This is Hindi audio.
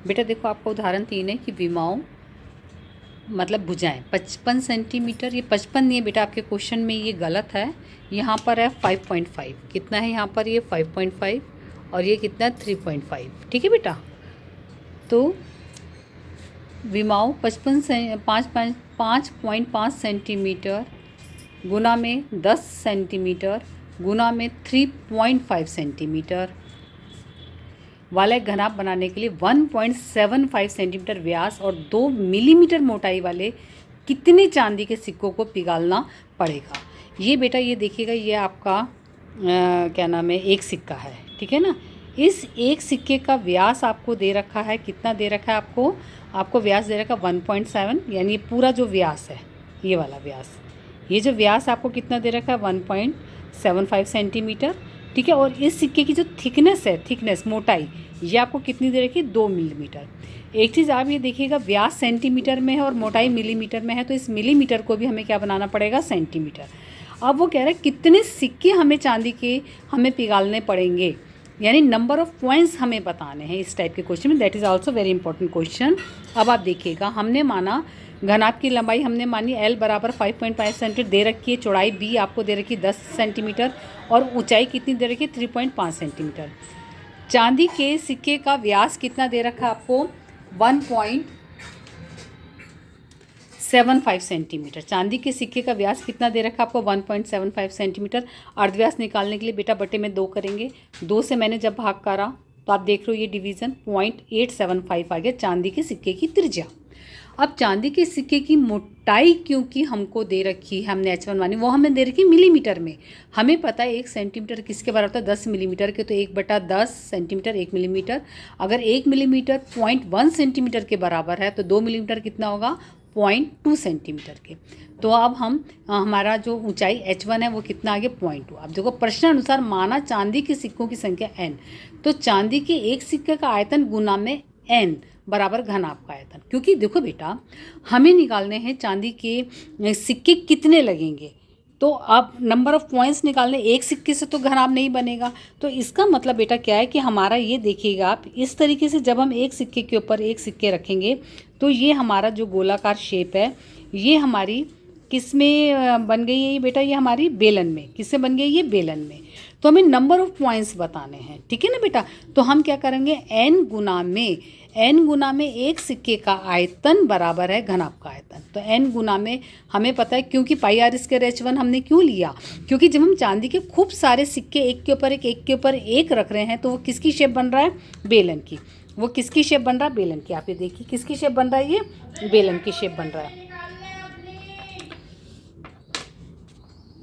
बेटा देखो आपका उदाहरण 3 है कि विमाओं मतलब भुजाएं 55 सेंटीमीटर, ये 55 नहीं है बेटा, आपके क्वेश्चन में ये गलत है। यहाँ पर है 5.5, कितना है यहाँ पर, ये 5.5 और ये कितना है 3.5, ठीक है बेटा। तो विमाओं 5.5 सेंटीमीटर गुना में 10 सेंटीमीटर गुना में 3.5 सेंटीमीटर वाले घनाभ बनाने के लिए 1.75 सेंटीमीटर व्यास और 2 मिलीमीटर मोटाई वाले कितने चांदी के सिक्कों को पिघालना पड़ेगा। ये बेटा ये देखिएगा, ये आपका क्या नाम है, एक सिक्का है, ठीक है ना। इस एक सिक्के का व्यास आपको दे रखा है, कितना दे रखा है आपको व्यास दे रखा है 1.7, यानी पूरा जो व्यास है ये वाला व्यास, ये जो व्यास आपको कितना दे रखा है 1.75 सेंटीमीटर, ठीक है। और इस सिक्के की जो थिकनेस है, थिकनेस मोटाई, ये आपको कितनी दे रखी है 2 मिलीमीटर। एक चीज़ आप ये देखिएगा, व्यास सेंटीमीटर में है और मोटाई मिलीमीटर में है, तो इस मिलीमीटर को भी हमें क्या बनाना पड़ेगा, सेंटीमीटर। अब वो कह रहा है कितने सिक्के हमें चांदी के हमें पिघालने पड़ेंगे, यानी नंबर ऑफ पॉइंट्स हमें बताने हैं इस टाइप के क्वेश्चन में। That is also very important question. अब आप देखिएगा, हमने माना घनाभ की लंबाई हमने मानी L बराबर 5.5 सेंटीमीटर दे रखी है, चौड़ाई B आपको दे रखी है 10 सेंटीमीटर और ऊंचाई कितनी दे रखी है 3.5 सेंटीमीटर। चांदी के सिक्के का व्यास कितना दे रखा है आपको 1.75 सेंटीमीटर। चांदी के सिक्के का व्यास कितना दे रखा है आपको 1.75 सेंटीमीटर। अर्धव्यास निकालने के लिए बेटा बटे में 2 करेंगे, 2 से मैंने जब भाग करा तो आप देख रहे हो ये डिवीज़न 0.875 आ गया चांदी के सिक्के की त्रिज्या। अब चांदी के सिक्के की मोटाई क्योंकि हमको दे रखी है, हमने H1 मानी, वो हमें दे रखी मिलीमीटर में। हमें पता है 1 सेंटीमीटर किसके बराबर होता है 10 मिलीमीटर के, तो 1/10 सेंटीमीटर 1 मिलीमीटर। अगर 1 मिलीमीटर 0.1 सेंटीमीटर के बराबर है तो 2 मिलीमीटर कितना होगा 0.2 सेंटीमीटर के। तो अब हम हमारा जो ऊंचाई H1 है वो कितना आ गया 0.2। अब देखो प्रश्न अनुसार माना चांदी के सिक्कों की संख्या n, तो चांदी के एक सिक्के का आयतन गुना में n बराबर घनाभ का आयतन। क्योंकि देखो बेटा हमें निकालने हैं चांदी के सिक्के कितने लगेंगे, तो अब नंबर ऑफ पॉइंट्स निकालने, एक सिक्के से तो घनाभ नहीं बनेगा। तो इसका मतलब बेटा क्या है कि हमारा ये देखिएगा आप, इस तरीके से जब हम एक सिक्के के ऊपर एक सिक्के रखेंगे तो ये हमारा जो गोलाकार शेप है ये हमारी किस में बन गई है ये बेटा, ये हमारी बेलन में। किससे बन गई ये बेलन में। तो हमें नंबर ऑफ पॉइंट्स बताने हैं, ठीक है ना बेटा। तो हम क्या करेंगे n गुना में एक सिक्के का आयतन बराबर है घनाभ का आयतन। तो n गुना में हमें पता है, क्योंकि पाई आर स्क्वायर H1 हमने क्यों लिया, क्योंकि जब हम चांदी के खूब सारे सिक्के एक के ऊपर एक रख रहे हैं तो वो किसकी शेप बन रहा है, बेलन की। वो किसकी शेप बन रहा है, बेलन की। आप ये देखिए किसकी शेप बन रहा है, ये बेलन की शेप बन रहा है।